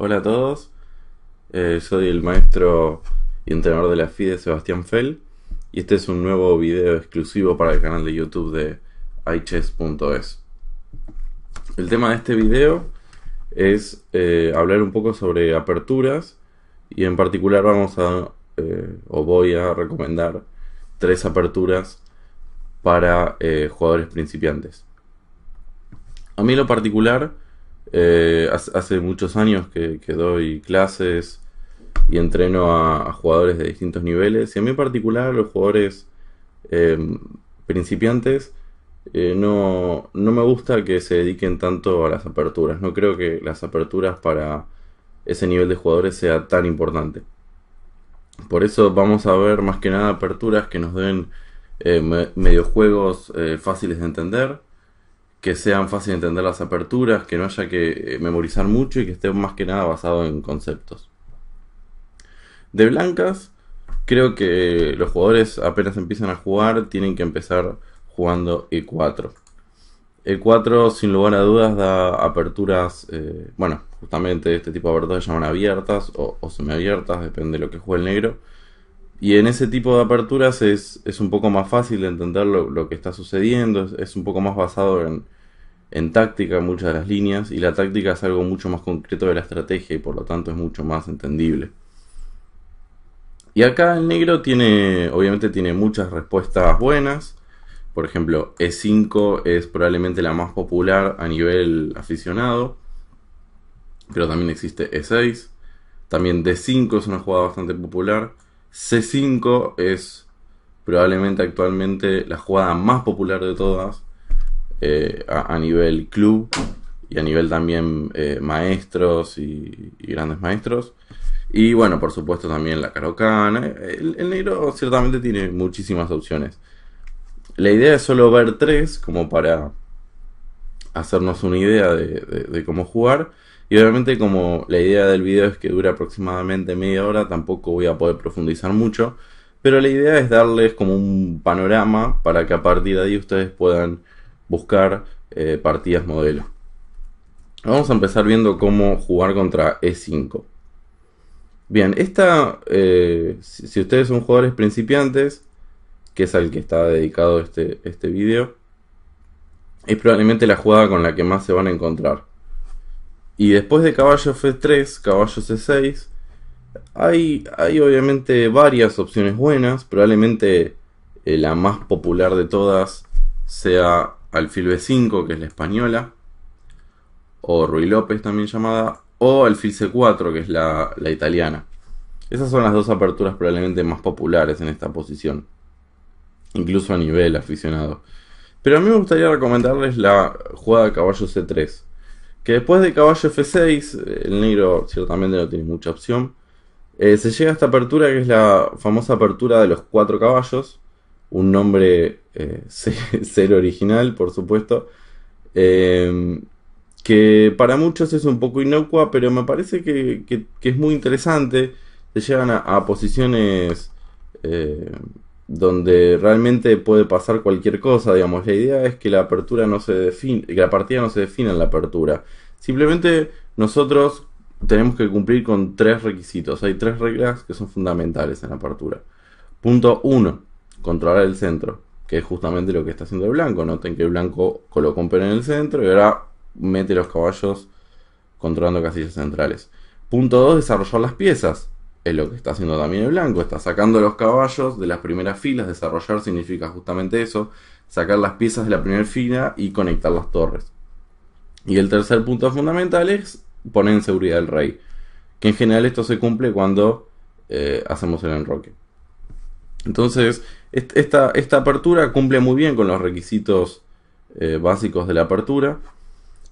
Hola a todos, soy el maestro y entrenador de la FIDE Sebastián Fell y este es un nuevo video exclusivo para el canal de YouTube de iChess.es. El tema de este video es hablar un poco sobre aperturas y en particular voy a recomendar 3 aperturas para jugadores principiantes. A mí en lo particular, hace muchos años que doy clases y entreno a jugadores de distintos niveles. Y a mí en particular los jugadores eh, principiantes no me gusta que se dediquen tanto a las aperturas. No creo que las aperturas para ese nivel de jugadores sea tan importante. Por eso vamos a ver más que nada aperturas que nos den mediojuegos fáciles de entender, que sean fáciles de entender las aperturas, que no haya que memorizar mucho y que esté más que nada basado en conceptos. De blancas, creo que los jugadores apenas empiezan a jugar tienen que empezar jugando E4. E4 sin lugar a dudas da aperturas, bueno, justamente este tipo de aperturas se llaman abiertas o semiabiertas, depende de lo que juegue el negro. Y en ese tipo de aperturas es un poco más fácil de entender lo que está sucediendo, es un poco más basado en táctica muchas de las líneas, y la táctica es algo mucho más concreto de la estrategia y por lo tanto es mucho más entendible. Y acá el negro obviamente tiene muchas respuestas buenas. Por ejemplo, E5 es probablemente la más popular a nivel aficionado, pero también existe E6. También D5 es una jugada bastante popular. C5 es probablemente actualmente la jugada más popular de todas a nivel club y a nivel también maestros y grandes maestros. Y bueno, por supuesto también la carocana. El negro ciertamente tiene muchísimas opciones. La idea es solo ver 3 como para hacernos una idea de cómo jugar. Y obviamente como la idea del video es que dure aproximadamente media hora, tampoco voy a poder profundizar mucho. Pero la idea es darles como un panorama para que a partir de ahí ustedes puedan buscar partidas modelo. Vamos a empezar viendo cómo jugar contra E5. Bien, si ustedes son jugadores principiantes, que es al que está dedicado este video, es probablemente la jugada con la que más se van a encontrar. Y después de caballo F3, caballo C6, hay obviamente varias opciones buenas. Probablemente la más popular de todas sea alfil B5, que es la española, o Ruy López también llamada, o alfil C4, que es la italiana. Esas son las dos aperturas probablemente más populares en esta posición, incluso a nivel aficionado. Pero a mí me gustaría recomendarles la jugada de caballo C3, que después de caballo F6, el negro ciertamente no tiene mucha opción. Se llega a esta apertura, que es la famosa apertura de los 4 caballos, un nombre cero original, por supuesto, que para muchos es un poco inocua, pero me parece que es muy interesante. Se llegan a posiciones donde realmente puede pasar cualquier cosa, digamos. La idea es que la apertura no se define, que la partida no se define en la apertura. Simplemente nosotros tenemos que cumplir con 3 requisitos. Hay 3 reglas que son fundamentales en la apertura. Punto 1, controlar el centro, que es justamente lo que está haciendo el blanco. Noten que el blanco colocó un peón en el centro y ahora mete los caballos controlando casillas centrales. Punto 2, desarrollar las piezas. Es lo que está haciendo también el blanco. Está sacando los caballos de las primeras filas. Desarrollar significa justamente eso: sacar las piezas de la primera fila y conectar las torres. Y el tercer punto fundamental es poner en seguridad el rey, que en general esto se cumple cuando hacemos el enroque. Entonces esta apertura cumple muy bien con los requisitos básicos de la apertura.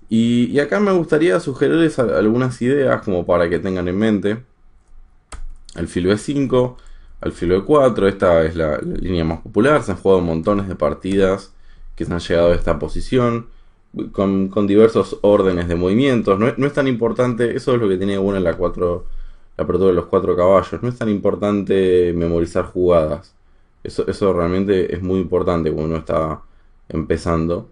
Y acá me gustaría sugerirles algunas ideas como para que tengan en mente. Alfil B5, alfil B4, esta es la línea más popular. Se han jugado montones de partidas que se han llegado a esta posición con diversos órdenes de movimientos. No es tan importante, eso es lo que tiene bueno en la apertura de los 4 caballos. No es tan importante memorizar jugadas. Eso realmente es muy importante cuando uno está empezando,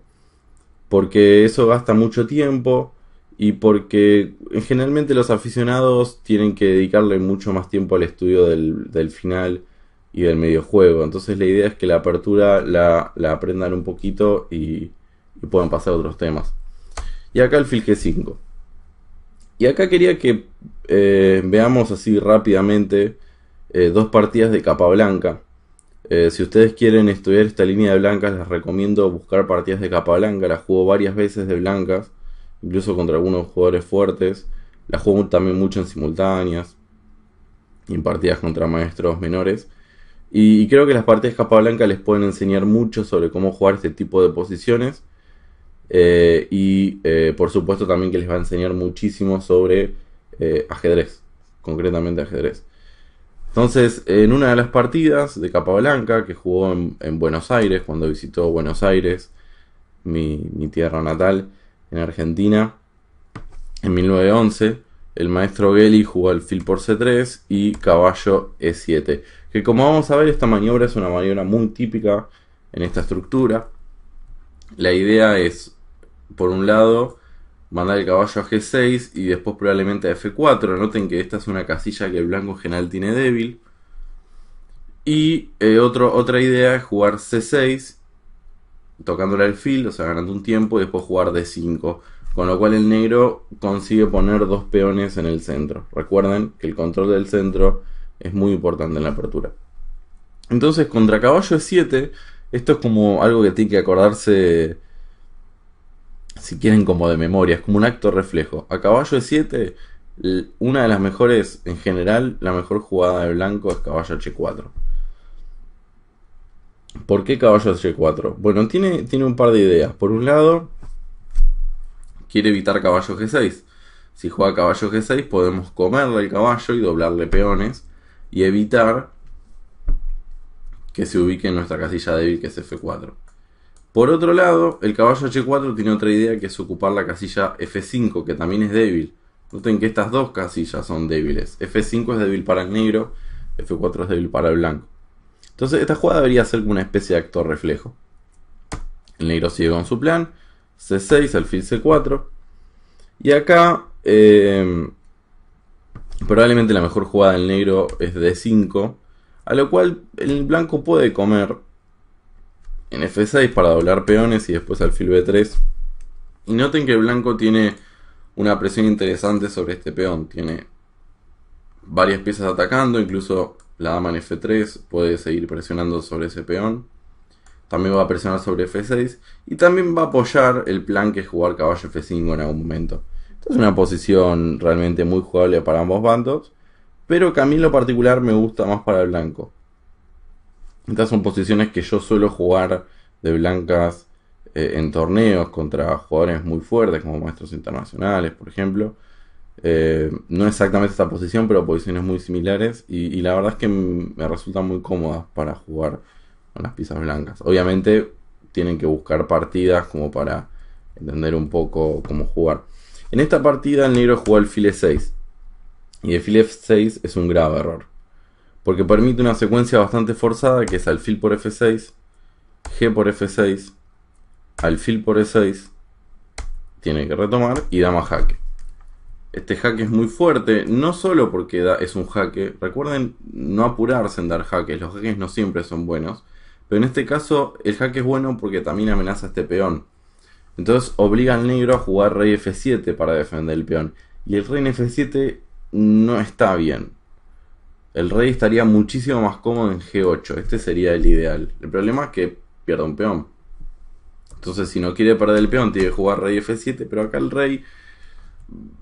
porque eso gasta mucho tiempo y porque generalmente los aficionados tienen que dedicarle mucho más tiempo al estudio del final y del mediojuego. Entonces la idea es que la apertura la aprendan un poquito y puedan pasar a otros temas. Y acá el fil G5. Y acá quería que veamos así rápidamente dos partidas de capa blanca. Si ustedes quieren estudiar esta línea de blancas, les recomiendo buscar partidas de capa blanca. Las juego varias veces de blancas, incluso contra algunos jugadores fuertes. Las juego también mucho en simultáneas y en partidas contra maestros menores. Y creo que las partidas de capa blanca les pueden enseñar mucho sobre cómo jugar este tipo de posiciones. Por supuesto también que les va a enseñar muchísimo sobre ajedrez, concretamente ajedrez. Entonces, en una de las partidas de capa blanca que jugó en Buenos Aires, cuando visitó Buenos Aires, mi tierra natal, en Argentina, en 1911, el maestro Gelli jugó alfil por C3 y caballo E7. Que como vamos a ver, esta maniobra es una maniobra muy típica en esta estructura. La idea es, por un lado, mandar el caballo a G6 y después probablemente a F4. Noten que esta es una casilla que el blanco en general tiene débil. Y otra idea es jugar C6, tocando el alfil, o sea, ganando un tiempo, y después jugar D5. Con lo cual el negro consigue poner dos peones en el centro. Recuerden que el control del centro es muy importante en la apertura. Entonces, contra caballo E7, esto es como algo que tiene que acordarse, si quieren, como de memoria. Es como un acto reflejo. A caballo E7, una de las mejores, en general, la mejor jugada de blanco es caballo H4. ¿Por qué caballo H4? Bueno, tiene un par de ideas. Por un lado, quiere evitar caballo G6. Si juega caballo G6 podemos comerle el caballo y doblarle peones y evitar que se ubique en nuestra casilla débil, que es F4. Por otro lado, el caballo H4 tiene otra idea, que es ocupar la casilla F5, que también es débil. Noten que estas dos casillas son débiles. F5 es débil para el negro, F4 es débil para el blanco. Entonces esta jugada debería ser como una especie de acto reflejo. El negro sigue con su plan, C6, alfil C4. Y acá probablemente la mejor jugada del negro es D5, a lo cual el blanco puede comer en F6 para doblar peones y después alfil B3. Y noten que el blanco tiene una presión interesante sobre este peón. Tiene varias piezas atacando, incluso la dama en F3 puede seguir presionando sobre ese peón. También va a presionar sobre F6 y también va a apoyar el plan que es jugar caballo F5 en algún momento. Esta es una posición realmente muy jugable para ambos bandos, pero que a mí en lo particular me gusta más para el blanco. Estas son posiciones que yo suelo jugar de blancas en torneos contra jugadores muy fuertes como maestros internacionales, por ejemplo. No exactamente esta posición, pero posiciones muy similares y la verdad es que me resultan muy cómodas para jugar con las piezas blancas. Obviamente tienen que buscar partidas como para entender un poco cómo jugar. En esta partida el negro jugó alfil E6 y el alfil F6 es un grave error, porque permite una secuencia bastante forzada, que es alfil por F6, G por F6, alfil por E6, tiene que retomar y dama jaque. Este jaque es muy fuerte, no solo porque es un jaque. Recuerden no apurarse en dar jaques, los jaques no siempre son buenos, pero en este caso el jaque es bueno porque también amenaza a este peón. Entonces obliga al negro a jugar rey F7 para defender el peón, y el rey en F7 no está bien. El rey estaría muchísimo más cómodo en G8, este sería el ideal. El problema es que pierde un peón. Entonces si no quiere perder el peón tiene que jugar rey F7, pero acá el rey...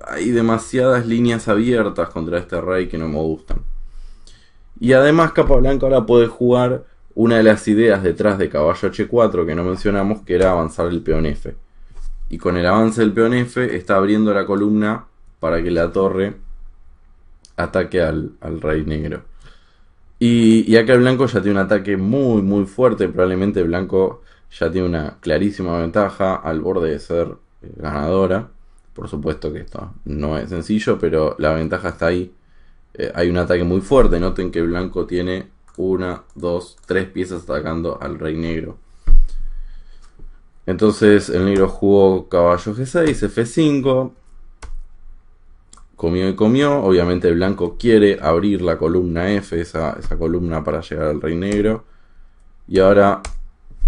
hay demasiadas líneas abiertas contra este rey que no me gustan. Y además capa blanca ahora puede jugar una de las ideas detrás de caballo H4 que no mencionamos, que era avanzar el peón F. Y con el avance del peón F está abriendo la columna para que la torre ataque al rey negro. Y acá el blanco ya tiene un ataque muy fuerte. Probablemente el blanco ya tiene una clarísima ventaja al borde de ser ganadora. Por supuesto que esto no es sencillo, pero la ventaja está ahí. Hay un ataque muy fuerte. Noten que el blanco tiene 1, 2, 3 piezas atacando al rey negro. Entonces el negro jugó caballo G6, F5. comió y comió. Obviamente el blanco quiere abrir la columna F, esa columna para llegar al rey negro. Y ahora,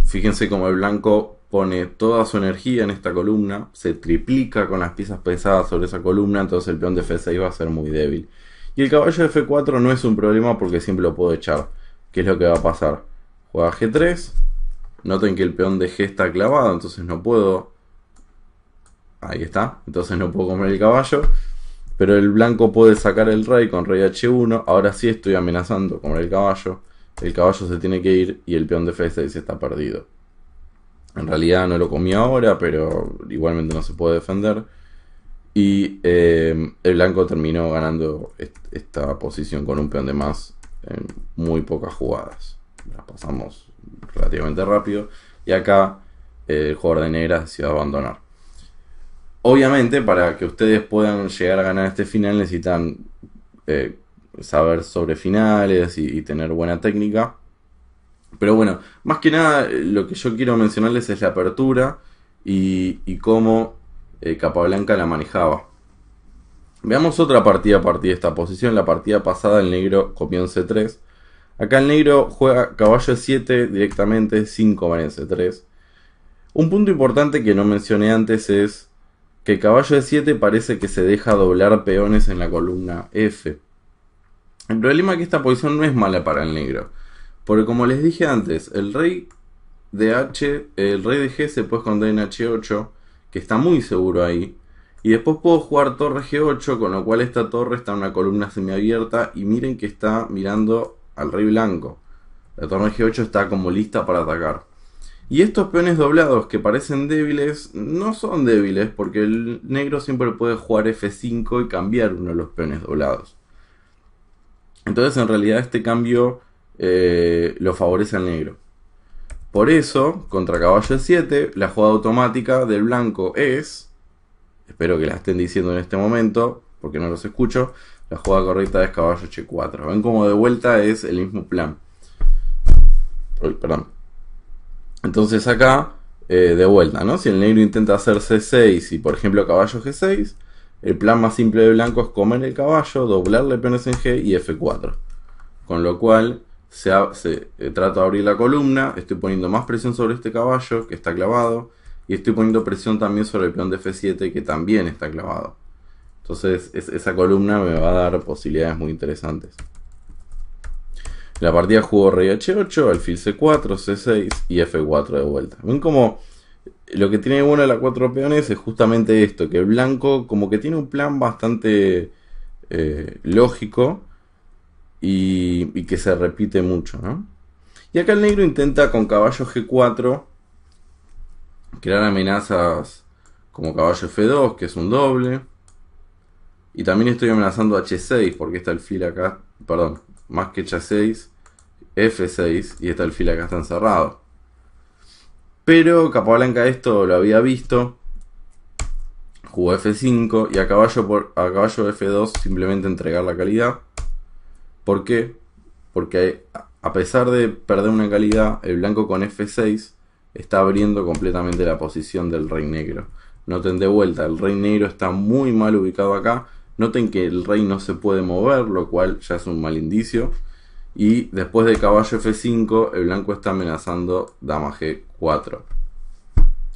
fíjense cómo el blanco pone toda su energía en esta columna, se triplica con las piezas pesadas sobre esa columna, entonces el peón de F6 va a ser muy débil. Y el caballo de F4 no es un problema porque siempre lo puedo echar. ¿Qué es lo que va a pasar? Juega G3. Noten que el peón de G está clavado, entonces no puedo... Ahí está, entonces no puedo comer el caballo. Pero el blanco puede sacar el rey con rey H1. Ahora sí estoy amenazando comer el caballo. El caballo se tiene que ir y el peón de F6 está perdido. En realidad no lo comí ahora, pero igualmente no se puede defender. Y el blanco terminó ganando esta posición con un peón de más en muy pocas jugadas. Las pasamos relativamente rápido. Y acá el jugador de negras decidió abandonar. Obviamente, para que ustedes puedan llegar a ganar este final, necesitan saber sobre finales y tener buena técnica. Pero bueno, más que nada lo que yo quiero mencionarles es la apertura y cómo Capablanca la manejaba. Veamos otra partida a partir de esta posición. La partida pasada el negro copió en C3. Acá el negro juega caballo E7 directamente sin comer en C3. Un punto importante que no mencioné antes es que el caballo E7 parece que se deja doblar peones en la columna F. El problema es que esta posición no es mala para el negro. Porque como les dije antes, el rey de G se puede esconder en H8, que está muy seguro ahí. Y después puedo jugar torre G8, con lo cual esta torre está en una columna semiabierta. Y miren que está mirando al rey blanco. La torre G8 está como lista para atacar. Y estos peones doblados que parecen débiles, no son débiles, porque el negro siempre puede jugar F5 y cambiar uno de los peones doblados. Entonces en realidad este cambio lo favorece al negro. Por eso, contra caballo E7, la jugada automática del blanco es, espero que la estén diciendo en este momento, porque no los escucho, la jugada correcta es caballo H4. Ven como de vuelta es el mismo plan. Uy, perdón. Entonces acá, de vuelta, ¿no? Si el negro intenta hacer C6 y por ejemplo caballo G6, el plan más simple de blanco es comer el caballo, doblarle peones en G y F4. Con lo cual trato de abrir la columna, estoy poniendo más presión sobre este caballo que está clavado, y estoy poniendo presión también sobre el peón de F7 que también está clavado. Entonces esa columna me va a dar posibilidades muy interesantes. La partida jugó rey H8, alfil C4, C6 y F4 de vuelta. Ven como lo que tiene bueno de la 4 peones es justamente esto, que el blanco como que tiene un plan bastante lógico y que se repite mucho, ¿no? Y acá el negro intenta con caballo G4 crear amenazas como caballo F2, que es un doble. Y también estoy amenazando H6 porque está el alfil acá, perdón, más que H6, F6 y está el alfil acá está encerrado. Pero Capablanca esto lo había visto, jugó F5 y a caballo F2 simplemente entregar la calidad. ¿Por qué? Porque a pesar de perder una calidad, el blanco con F6 está abriendo completamente la posición del rey negro. Noten de vuelta, el rey negro está muy mal ubicado acá. Noten que el rey no se puede mover, lo cual ya es un mal indicio. Y después de caballo F5, el blanco está amenazando dama G4.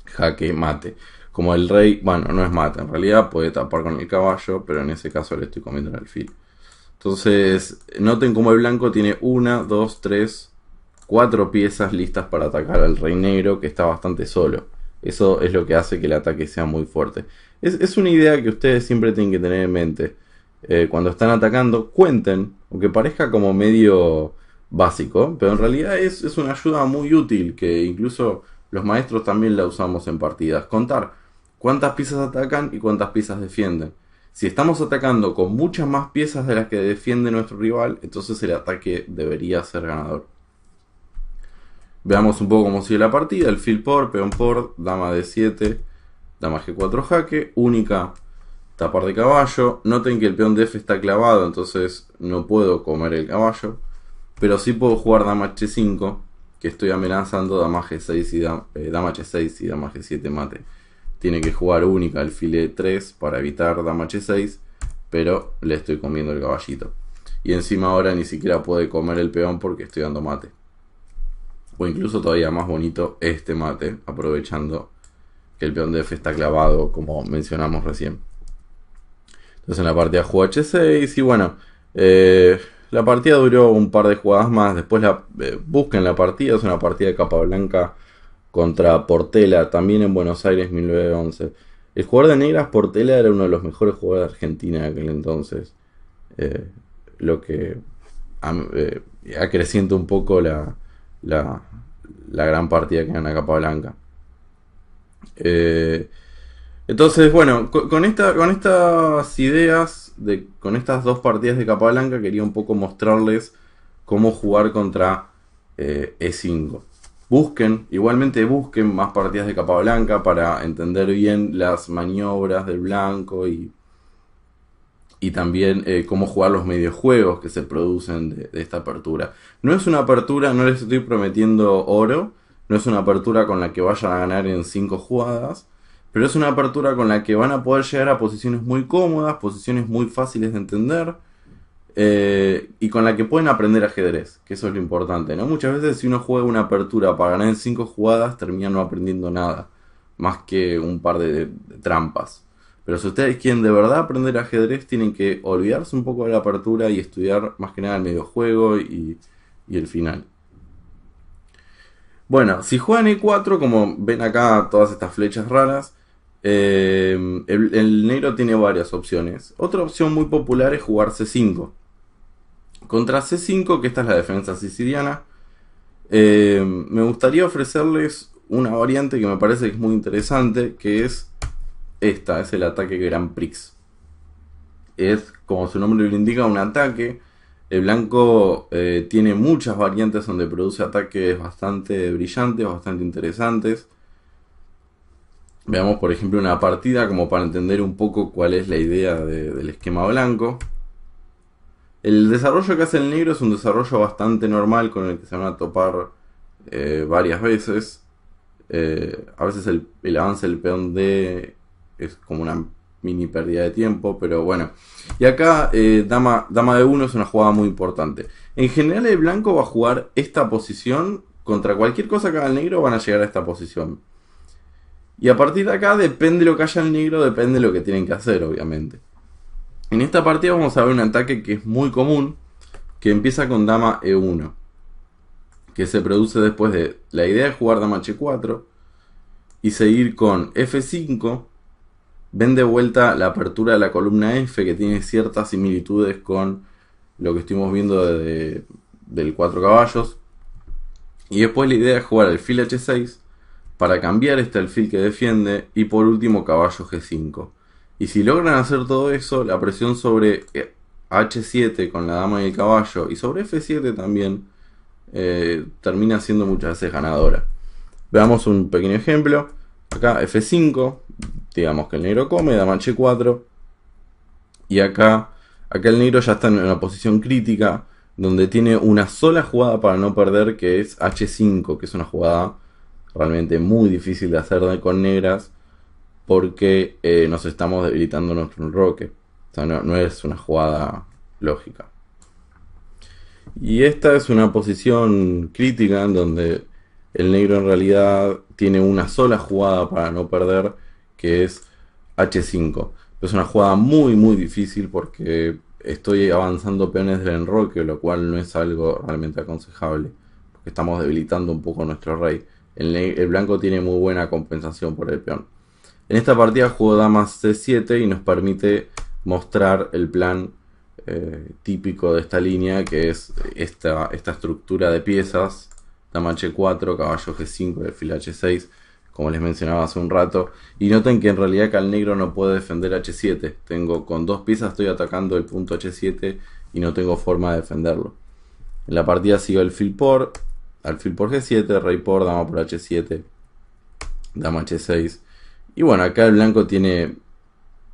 Jaque mate. Como el rey, bueno, no es mate, en realidad puede tapar con el caballo, pero en ese caso le estoy comiendo el alfil. Entonces, noten como el blanco tiene 1, 2, 3, 4 piezas listas para atacar al rey negro, que está bastante solo. Eso es lo que hace que el ataque sea muy fuerte. Es una idea que ustedes siempre tienen que tener en mente. Cuando están atacando, cuenten, aunque parezca como medio básico, pero en realidad es una ayuda muy útil, que incluso los maestros también la usamos en partidas. Contar cuántas piezas atacan y cuántas piezas defienden. Si estamos atacando con muchas más piezas de las que defiende nuestro rival, entonces el ataque debería ser ganador. Veamos un poco cómo sigue la partida. Alfil por, peón por, dama D7, dama G4 jaque, única tapar de caballo. Noten que el peón de F está clavado, entonces no puedo comer el caballo. Pero sí puedo jugar dama H5, que estoy amenazando dama G6 y dama H6 y dama G7 mate. Tiene que jugar única alfil E3 para evitar dama H6. pero le estoy comiendo el caballito. Y encima ahora ni siquiera puede comer el peón porque estoy dando mate. O incluso todavía más bonito este mate, aprovechando que el peón de F está clavado, como mencionamos recién. Entonces en la partida jugó H6 y bueno, la partida duró un par de jugadas más. Después busquen la partida, es una partida de capa blanca contra Portela, también en Buenos Aires 1911. El jugador de negras, Portela, era uno de los mejores jugadores de Argentina en aquel entonces. Eh, lo que acrecienta un poco la, la gran partida que gana capa blanca. Eh, entonces, bueno, con estas ideas, con estas dos partidas de capa blanca, quería un poco mostrarles cómo jugar contra E5. Igualmente busquen más partidas de capa blanca para entender bien las maniobras del blanco y también cómo jugar los mediojuegos que se producen de esta apertura. No es una apertura, no les estoy prometiendo oro, no es una apertura con la que vayan a ganar en 5 jugadas, pero es una apertura con la que van a poder llegar a posiciones muy cómodas, posiciones muy fáciles de entender, y con la que pueden aprender ajedrez, que eso es lo importante, ¿no? Muchas veces si uno juega una apertura para ganar en 5 jugadas, termina no aprendiendo nada, más que un par de trampas. Pero si ustedes quieren de verdad aprender ajedrez, tienen que olvidarse un poco de la apertura y estudiar más que nada el mediojuego y el final. Bueno, si juegan E4, como ven acá todas estas flechas raras, el negro tiene varias opciones. Otra opción muy popular es jugar C5. Contra C5, que esta es la defensa siciliana, me gustaría ofrecerles una variante que me parece que es muy interesante, que es esta, es el ataque Grand Prix. Es, como su nombre lo indica, un ataque. El blanco tiene muchas variantes donde produce ataques bastante brillantes, bastante interesantes. Veamos por ejemplo una partida como para entender un poco cuál es la idea del esquema blanco. El desarrollo que hace el negro es un desarrollo bastante normal con el que se van a topar varias veces. A veces el avance del peón D es como una mini pérdida de tiempo, pero bueno. Y acá dama de 1 es una jugada muy importante. En general el blanco va a jugar esta posición. Contra cualquier cosa que haga el negro van a llegar a esta posición. Y a partir de acá, depende de lo que haya el negro, depende de lo que tienen que hacer, obviamente. En esta partida vamos a ver un ataque que es muy común, que empieza con dama E1, que se produce después de la idea de jugar dama H4 y seguir con F5. Ven de vuelta la apertura de la columna F, que tiene ciertas similitudes con lo que estuvimos viendo del 4 caballos. Y después la idea es jugar alfil H6 para cambiar este alfil que defiende, y por último caballo G5. Y si logran hacer todo eso, la presión sobre H7 con la dama y el caballo y sobre F7 también termina siendo muchas veces ganadora. Veamos un pequeño ejemplo. Acá F5, digamos que el negro come, dama H4, y acá el negro ya está en una posición crítica donde tiene una sola jugada para no perder, que es H5, que es una jugada realmente muy difícil de hacer con negras, porque nos estamos debilitando nuestro enroque. O sea, no es una jugada lógica. Y esta es una posición crítica en donde el negro en realidad tiene una sola jugada para no perder, que es H5. Es una jugada muy muy difícil porque estoy avanzando peones del enroque, lo cual no es algo realmente aconsejable, porque estamos debilitando un poco nuestro rey. El blanco tiene muy buena compensación por el peón. En esta partida jugó dama C7 y nos permite mostrar el plan típico de esta línea, que es esta estructura de piezas: dama H4, caballo G5 y alfil H6, como les mencionaba hace un rato. Y noten que en realidad acá el negro no puede defender H7. Con dos piezas estoy atacando el punto H7 y no tengo forma de defenderlo. En la partida sigo alfil por G7, rey por, dama por H7, dama H6. Y bueno, acá el blanco tiene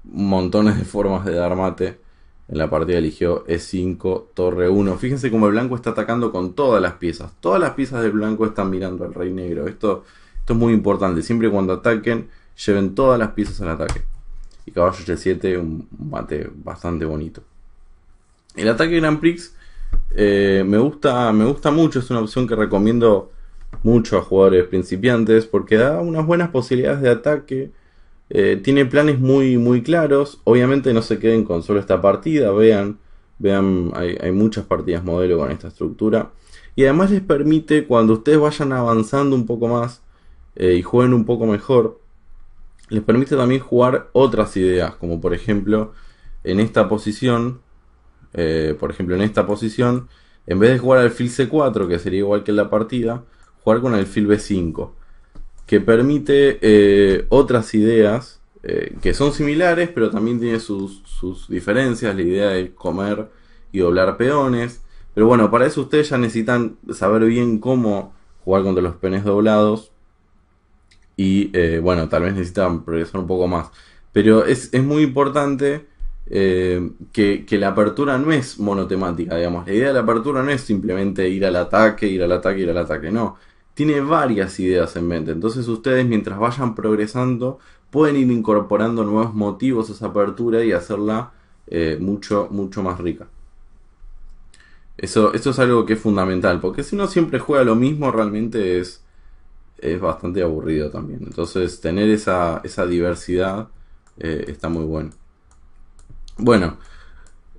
montones de formas de dar mate. En la partida eligió E5, torre 1. Fíjense cómo el blanco está atacando con todas las piezas. Todas las piezas del blanco están mirando al rey negro. Esto es muy importante. Siempre cuando ataquen, lleven todas las piezas al ataque. y caballo H7, un mate bastante bonito. El ataque Grand Prix me gusta mucho, es una opción que recomiendo mucho a jugadores principiantes porque da unas buenas posibilidades de ataque. Tiene planes muy claros. Obviamente no se queden con solo esta partida. Vean, hay muchas partidas modelo con esta estructura. Y además les permite, cuando ustedes vayan avanzando un poco más y jueguen un poco mejor, les permite también jugar otras ideas. Como por ejemplo, en esta posición, en vez de jugar alfil C4, que sería igual que en la partida, jugar con alfil B5, que permite otras ideas que son similares, pero también tiene sus diferencias. La idea de comer y doblar peones. Pero bueno, para eso ustedes ya necesitan saber bien cómo jugar contra los peones doblados. Y bueno, tal vez necesitan progresar un poco más. Pero es muy importante que la apertura no es monotemática, digamos. La idea de la apertura no es simplemente ir al ataque, ir al ataque, ir al ataque. No, tiene varias ideas en mente. Entonces ustedes, mientras vayan progresando, pueden ir incorporando nuevos motivos a esa apertura y hacerla mucho más rica. Eso es algo que es fundamental, porque si uno siempre juega lo mismo, realmente es bastante aburrido también. Entonces tener esa diversidad está muy bueno. Bueno,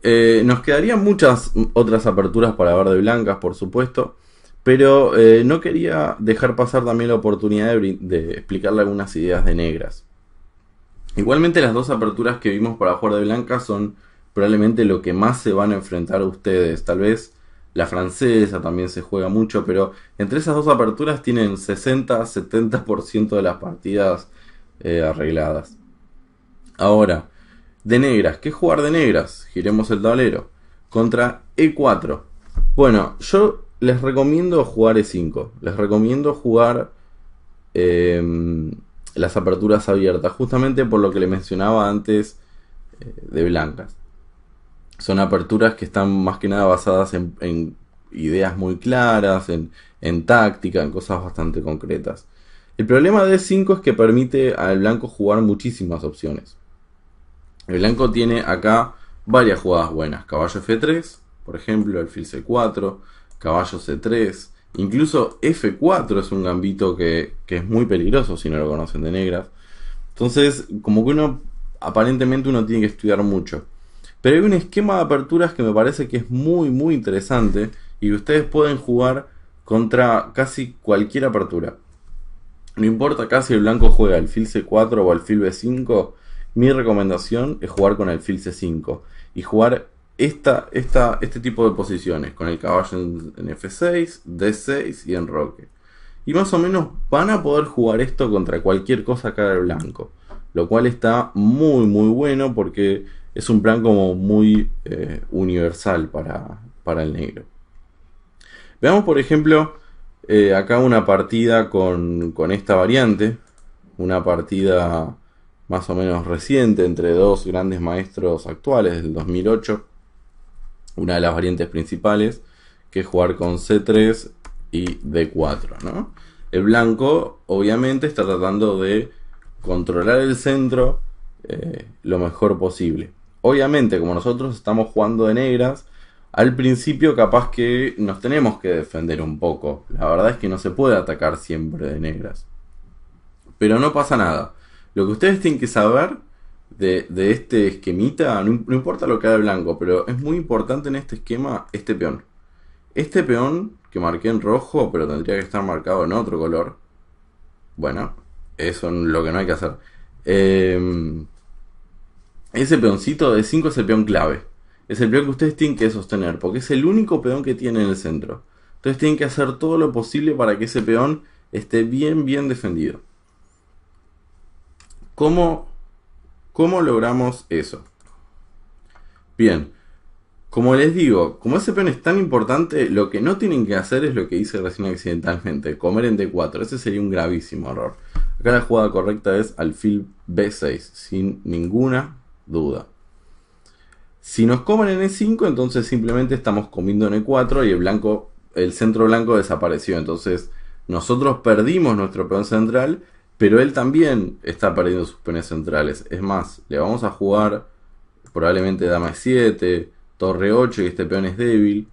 nos quedarían muchas otras aperturas para ver de blancas, por supuesto. Pero no quería dejar pasar también la oportunidad de explicarle algunas ideas de negras. Igualmente las dos aperturas que vimos para jugar de blancas son probablemente lo que más se van a enfrentar a ustedes. Tal vez la francesa también se juega mucho, pero entre esas dos aperturas tienen 60-70% de las partidas arregladas. Ahora, de negras, ¿qué jugar de negras? Giremos el tablero. Contra E4. Bueno, yo les recomiendo jugar E5. Les recomiendo jugar las aperturas abiertas, justamente por lo que le mencionaba antes de blancas. Son aperturas que están más que nada basadas en ideas muy claras, en táctica, en cosas bastante concretas. El problema de E5 es que permite al blanco jugar muchísimas opciones. El blanco tiene acá varias jugadas buenas. Caballo F3, por ejemplo, alfil C4, caballo C3, incluso F4 es un gambito que es muy peligroso si no lo conocen de negras. Entonces, como que aparentemente uno tiene que estudiar mucho. Pero hay un esquema de aperturas que me parece que es muy interesante y que ustedes pueden jugar contra casi cualquier apertura. No importa acá si el blanco juega alfil C4 o alfil B5, mi recomendación es jugar con alfil C5 y jugar este tipo de posiciones con el caballo en F6, D6 y enroque. Y más o menos van a poder jugar esto contra cualquier cosa acá del blanco, lo cual está muy bueno porque es un plan como muy universal para el negro. Veamos por ejemplo acá una partida con esta variante, una partida más o menos reciente entre dos grandes maestros actuales del 2008. Una de las variantes principales, que es jugar con C3 y D4, ¿no? El blanco obviamente está tratando de controlar el centro lo mejor posible. Obviamente, como nosotros estamos jugando de negras, al principio capaz que nos tenemos que defender un poco. La verdad es que no se puede atacar siempre de negras. Pero no pasa nada. Lo que ustedes tienen que saber de este esquemita, no importa lo que haga el blanco, pero es muy importante en este esquema este peón. Este peón que marqué en rojo, pero tendría que estar marcado en otro color. Bueno, eso es lo que no hay que hacer. Ese peoncito de 5 es el peón clave. Es el peón que ustedes tienen que sostener, porque es el único peón que tiene en el centro. Entonces tienen que hacer todo lo posible para que ese peón esté bien defendido. ¿Cómo logramos eso? Bien, como les digo, como ese peón es tan importante, lo que no tienen que hacer es lo que hice recién accidentalmente, comer en D4. Ese sería un gravísimo error. Acá la jugada correcta es alfil B6, sin ninguna duda. Si nos comen en E5, entonces simplemente estamos comiendo en E4 y el centro blanco desapareció. Entonces nosotros perdimos nuestro peón central pero él también está perdiendo sus peones centrales. Es más, le vamos a jugar probablemente dama e7, torre 8 y este peón es débil.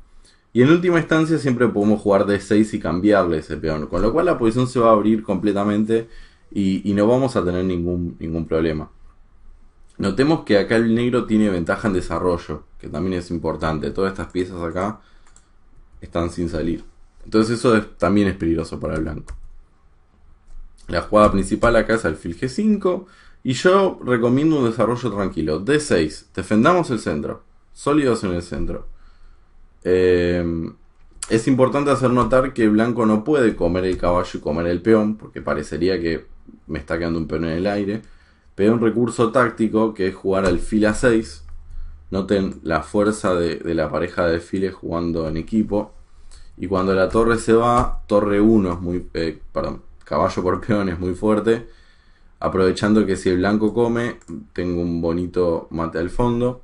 Y en última instancia siempre podemos jugar d6 y cambiarle ese peón. Con lo cual la posición se va a abrir completamente y no vamos a tener ningún problema. Notemos que acá el negro tiene ventaja en desarrollo, que también es importante. Todas estas piezas acá están sin salir. Entonces eso también es peligroso para el blanco. La jugada principal acá es alfil g5. Y yo recomiendo un desarrollo tranquilo. d6, defendamos el centro. Sólidos en el centro. Es importante hacer notar que el blanco no puede comer el caballo y comer el peón, porque parecería que me está quedando un peón en el aire. Pero hay un recurso táctico que es jugar alfil a6. Noten la fuerza de la pareja de alfiles jugando en equipo. Y cuando la torre se va, torre 1 es muy... caballo por peón es muy fuerte. Aprovechando que si el blanco come, tengo un bonito mate al fondo.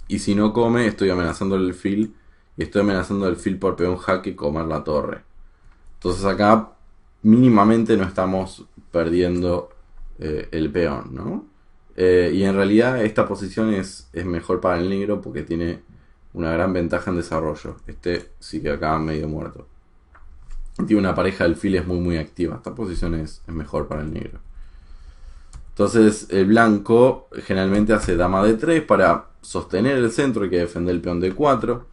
Y si no come, estoy amenazando el alfil. Y estoy amenazando el alfil por peón jaque y comer la torre. Entonces acá mínimamente no estamos perdiendo el peón, ¿no? Y en realidad esta posición es mejor para el negro porque tiene una gran ventaja en desarrollo. Este sí que acá medio muerto. Tiene una pareja de alfiles muy activa. Esta posición es mejor para el negro. Entonces el blanco generalmente hace dama d3 para sostener el centro, hay que defender el peón d4.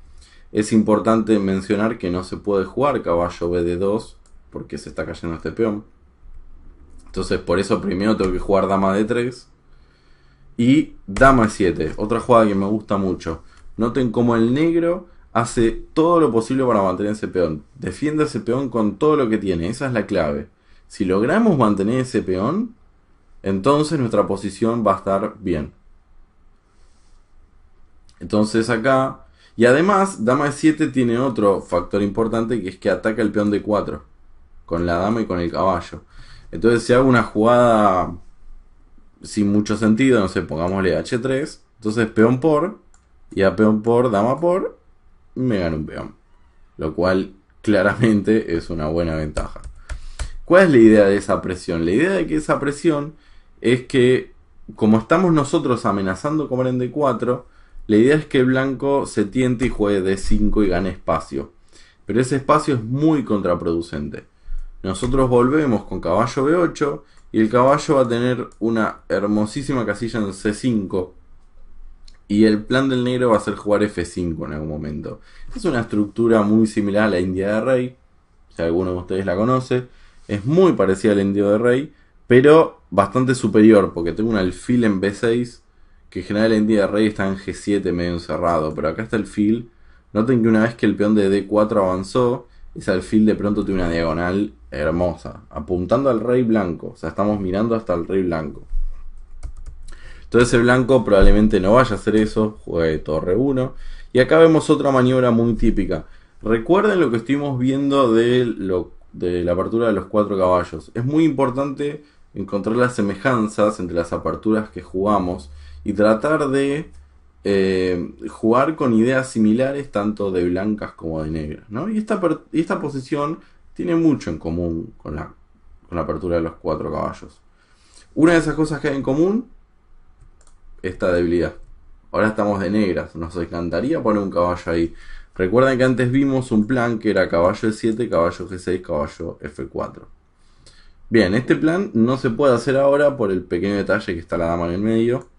Es importante mencionar que no se puede jugar caballo bd2 porque se está cayendo este peón. Entonces por eso primero tengo que jugar dama d3 y dama e7, otra jugada que me gusta mucho. Noten cómo el negro hace todo lo posible para mantener ese peón. Defiende ese peón con todo lo que tiene, esa es la clave. Si logramos mantener ese peón, entonces nuestra posición va a estar bien. Entonces acá... Y además, dama e7 tiene otro factor importante, que es que ataca el peón d4. Con la dama y con el caballo. Entonces si hago una jugada sin mucho sentido, no sé, pongámosle h3. Entonces peón por, y a peón por, dama por, me gana un peón. Lo cual claramente es una buena ventaja. ¿Cuál es la idea de esa presión? La idea de que esa presión es que, como estamos nosotros amenazando comer en d4, la idea es que el blanco se tiente y juegue d5 y gane espacio. Pero ese espacio es muy contraproducente. Nosotros volvemos con caballo b8 y el caballo va a tener una hermosísima casilla en c5. Y el plan del negro va a ser jugar f5 en algún momento. Es una estructura muy similar a la india de rey, si alguno de ustedes la conoce. Es muy parecida a la india de rey, pero bastante superior, porque tengo un alfil en b6, que en general la india de rey está en g7 medio encerrado, pero acá está el alfil. Noten que una vez que el peón de d4 avanzó, ese alfil de pronto tiene una diagonal hermosa, apuntando al rey blanco. O sea, estamos mirando hasta el rey blanco. Entonces el blanco probablemente no vaya a hacer eso, juegue torre 1. Y acá vemos otra maniobra muy típica. Recuerden lo que estuvimos viendo de la apertura de los 4 caballos. Es muy importante encontrar las semejanzas entre las aperturas que jugamos y tratar de jugar con ideas similares tanto de blancas como de negras, ¿no? Y esta posición tiene mucho en común con la apertura de los 4 caballos. Una de esas cosas que hay en común, esta debilidad. Ahora estamos de negras, nos encantaría poner un caballo ahí. Recuerden que antes vimos un plan que era caballo e7, caballo g6, caballo f4. Bien, este plan no se puede hacer ahora por el pequeño detalle que está la dama en el medio.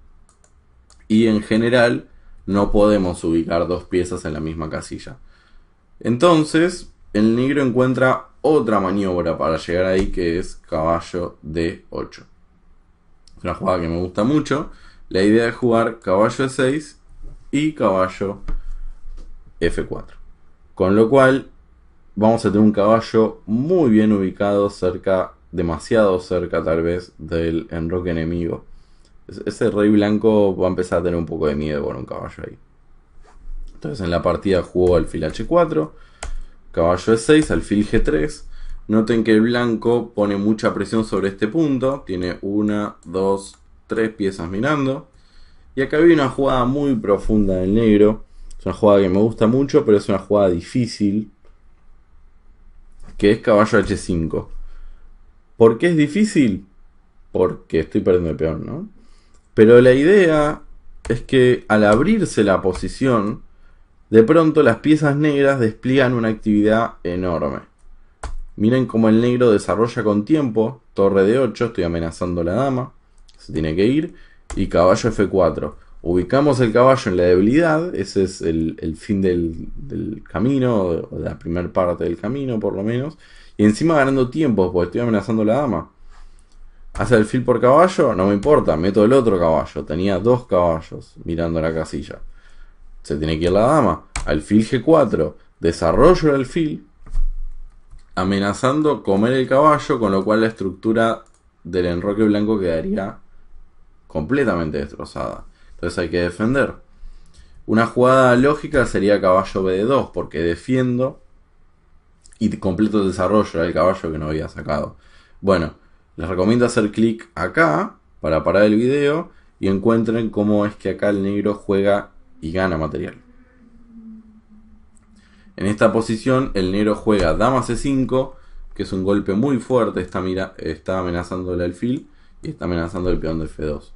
Y en general no podemos ubicar 2 piezas en la misma casilla. Entonces el negro encuentra otra maniobra para llegar ahí, que es caballo d8. Es una jugada que me gusta mucho. La idea es jugar caballo e6 y caballo f4. Con lo cual vamos a tener un caballo muy bien ubicado cerca, demasiado cerca tal vez, del enroque enemigo. Ese rey blanco va a empezar a tener un poco de miedo con un caballo ahí. Entonces en la partida jugó alfil h4, caballo e6, alfil g3. Noten que el blanco pone mucha presión sobre este punto. Tiene 1, 2, 3 piezas mirando. Y acá hay una jugada muy profunda del negro. Es una jugada que me gusta mucho, pero es una jugada difícil, que es caballo h5. ¿Por qué es difícil? Porque estoy perdiendo el peón, ¿no? Pero la idea es que al abrirse la posición, de pronto las piezas negras despliegan una actividad enorme. Miren cómo el negro desarrolla con tiempo. Torre de 8, estoy amenazando a la dama. Se tiene que ir. Y caballo F4. Ubicamos el caballo en la debilidad. Ese es el fin del camino. O de la primera parte del camino, por lo menos. Y encima ganando tiempo, porque estoy amenazando a la dama. Hace el fil por caballo, no me importa. Meto el otro caballo. Tenía 2 caballos mirando la casilla. Se tiene que ir la dama. Alfil G4. Desarrollo el alfil, amenazando comer el caballo, con lo cual la estructura del enroque blanco quedaría completamente destrozada. Entonces hay que defender. Una jugada lógica sería caballo B2, porque defiendo y completo el desarrollo del caballo que no había sacado. Bueno, les recomiendo hacer clic acá para parar el video y encuentren cómo es que acá el negro juega y gana material. En esta posición el negro juega dama C5, que es un golpe muy fuerte, está amenazando el alfil y está amenazando el peón de F2.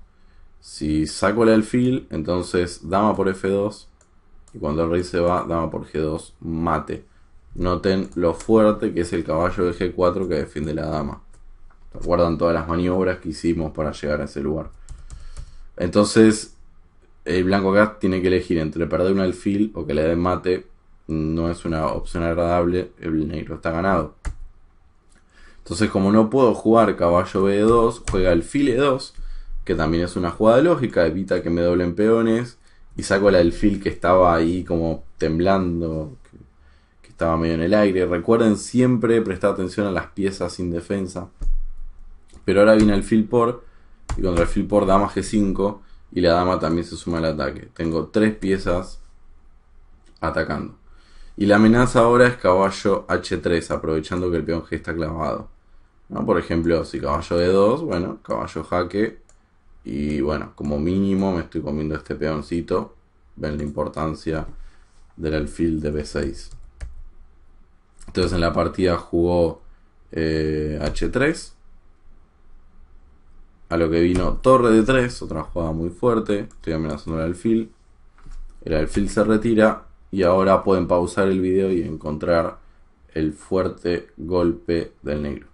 Si saco el alfil, entonces dama por F2, y cuando el rey se va, dama por G2, mate. Noten lo fuerte que es el caballo de G4 que defiende la dama. Recuerdan todas las maniobras que hicimos para llegar a ese lugar. Entonces el blanco acá tiene que elegir entre perder un alfil o que le den mate. No es una opción agradable, el negro está ganado. Entonces, como no puedo jugar caballo B2, juega alfil E2, que también es una jugada lógica, evita que me doblen peones, y saco el alfil que estaba ahí como temblando, que estaba medio en el aire. Recuerden siempre prestar atención a las piezas sin defensa. Pero ahora viene alfil por, y contra alfil por dama G5, y la dama también se suma al ataque. Tengo 3 piezas atacando. Y la amenaza ahora es caballo H3, aprovechando que el peón G está clavado, ¿no? Por ejemplo, si caballo D2, bueno, caballo jaque. Y bueno, como mínimo me estoy comiendo este peoncito. Ven la importancia del alfil de B6. Entonces en la partida jugó H3. A lo que vino torre de 3, otra jugada muy fuerte. Estoy amenazando el alfil. El alfil se retira. Y ahora pueden pausar el video y encontrar el fuerte golpe del negro.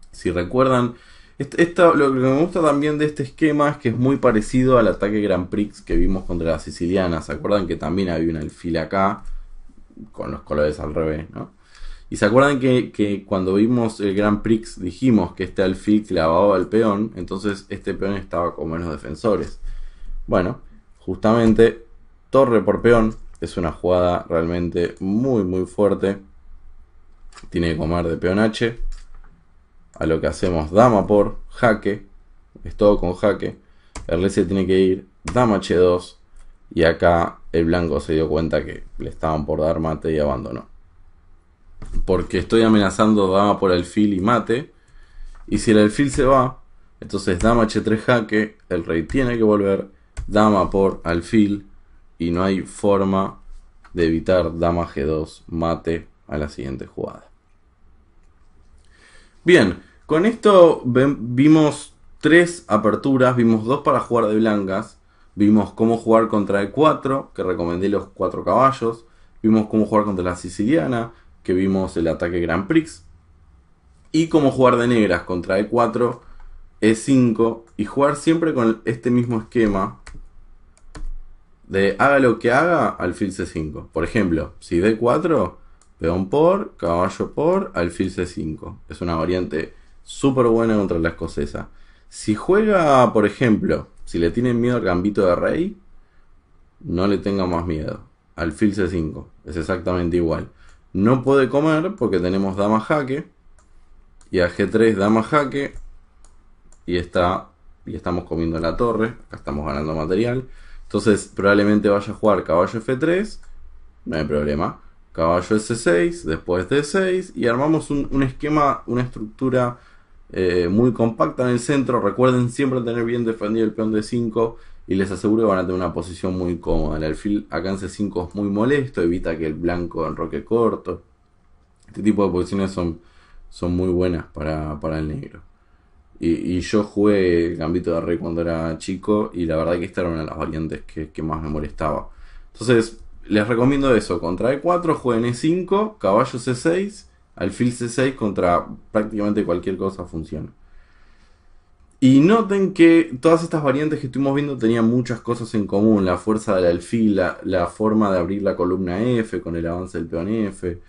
Si recuerdan, lo que me gusta también de este esquema es que es muy parecido al ataque Grand Prix que vimos contra la siciliana. ¿Se acuerdan que también había un alfil acá? Con los colores al revés, ¿no? Y se acuerdan que cuando vimos el Grand Prix dijimos que este alfil clavaba al peón. Entonces este peón estaba con menos defensores. Bueno, justamente torre por peón es una jugada realmente muy muy fuerte. Tiene que comer de peón H. A lo que hacemos dama por jaque. Es todo con jaque. El rey se tiene que ir. Dama H2. Y acá el blanco se dio cuenta que le estaban por dar mate y abandonó. Porque estoy amenazando dama por alfil y mate. Y si el alfil se va, entonces dama H3 jaque. El rey tiene que volver. Dama por alfil. Y no hay forma de evitar dama G2 mate a la siguiente jugada. Bien, con esto vimos 3 aperturas. Vimos 2 para jugar de blancas. Vimos cómo jugar contra E4, que recomendé los 4 caballos. Vimos cómo jugar contra la siciliana, que vimos el ataque Grand Prix. Y cómo jugar de negras contra E4, E5. Y jugar siempre con este mismo esquema de haga lo que haga, alfil C5. Por ejemplo, si D4, peón por, caballo por, alfil C5. Es una variante súper buena contra la escocesa. Si juega, por ejemplo, si le tienen miedo al gambito de rey, no le tengan más miedo. Alfil C5, es exactamente igual. No puede comer porque tenemos dama jaque. Y a G3 dama jaque. Y estamos comiendo la torre. Acá estamos ganando material. Entonces probablemente vaya a jugar caballo F3, no hay problema. Caballo S6, después D6 y armamos un esquema, una estructura muy compacta en el centro. Recuerden siempre tener bien defendido el peón D5 y les aseguro que van a tener una posición muy cómoda. El alfil acá en C5 es muy molesto, evita que el blanco enroque corto. Este tipo de posiciones son son muy buenas para el negro. Y yo jugué Gambito de Rey cuando era chico y la verdad que esta era una de las variantes que más me molestaba. Entonces, les recomiendo eso. Contra E4 jueguen E5, caballo C6, alfil C6 contra prácticamente cualquier cosa funciona. Y noten que todas estas variantes que estuvimos viendo tenían muchas cosas en común. La fuerza del alfil, la forma de abrir la columna F con el avance del peón F,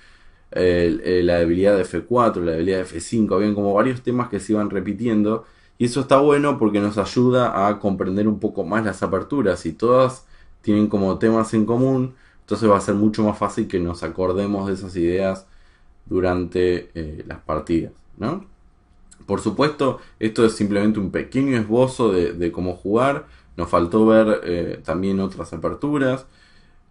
la debilidad de F4, la debilidad de F5. Habían como varios temas que se iban repitiendo. Y eso está bueno porque nos ayuda a comprender un poco más las aperturas. Y todas tienen como temas en común, entonces va a ser mucho más fácil que nos acordemos de esas ideas durante las partidas, ¿no? Por supuesto, esto es simplemente un pequeño esbozo de cómo jugar. Nos faltó ver también otras aperturas.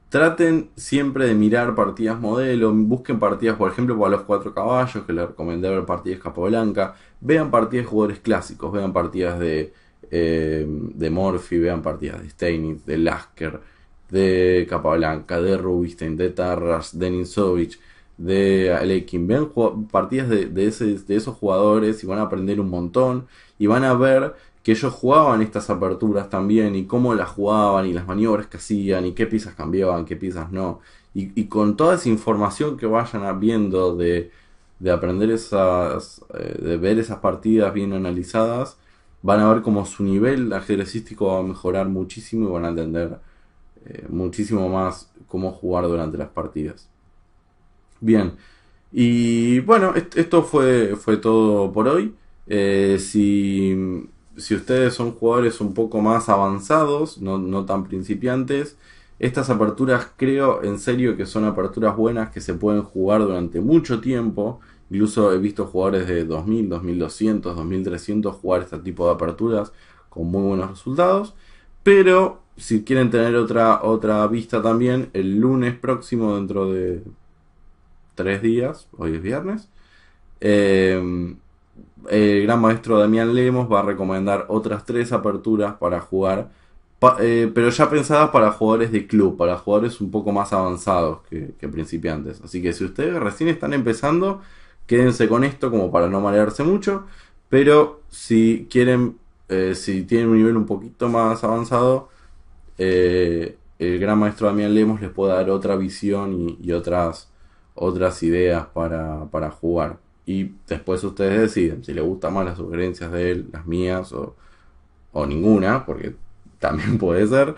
Traten siempre de mirar partidas modelo. Busquen partidas, por ejemplo, para los 4 caballos, que les recomendé ver partidas Capablanca. Vean partidas de jugadores clásicos. Vean partidas de Morphy. Vean partidas de Steinitz, de Lasker, de Capablanca, de Rubinstein, de Tarras, de Ninsovic, de Alekin. Vean partidas de esos jugadores y van a aprender un montón. Y van a ver que ellos jugaban estas aperturas también y cómo las jugaban y las maniobras que hacían y qué piezas cambiaban, qué piezas no. Y con toda esa información que vayan viendo de aprender de ver esas partidas bien analizadas, van a ver cómo su nivel ajedrecístico va a mejorar muchísimo y van a entender muchísimo más cómo jugar durante las partidas. Bien, y bueno, esto fue todo por hoy. Si ustedes son jugadores un poco más avanzados, no tan principiantes, estas aperturas creo en serio que son aperturas buenas que se pueden jugar durante mucho tiempo. Incluso he visto jugadores de 2000, 2200, 2300 jugar este tipo de aperturas con muy buenos resultados. Pero si quieren tener otra vista también, el lunes próximo, dentro de 3 días, hoy es viernes, eh, el gran maestro Damián Lemos va a recomendar otras 3 aperturas para jugar, pero ya pensadas para jugadores de club, para jugadores un poco más avanzados que principiantes. Así que si ustedes recién están empezando, quédense con esto como para no marearse mucho, pero si quieren, si tienen un nivel un poquito más avanzado, el gran maestro Damián Lemos les puede dar otra visión y otras ideas para jugar. Y después ustedes deciden si les gustan más las sugerencias de él, las mías o ninguna, porque también puede ser.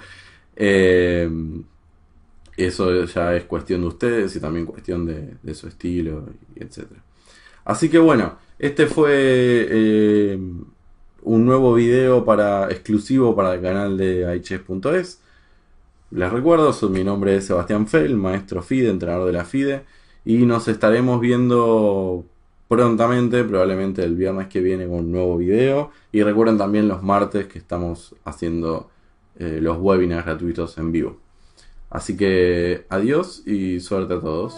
Eh, Eso ya es cuestión de ustedes y también cuestión de su estilo, y etcétera. Así que bueno, este fue un nuevo video exclusivo para el canal de iChess.es. Les recuerdo, mi nombre es Sebastián Fell, maestro FIDE, entrenador de la FIDE, y nos estaremos viendo prontamente, probablemente el viernes que viene, con un nuevo video. Y recuerden también los martes que estamos haciendo los webinars gratuitos en vivo. Así que adiós y suerte a todos.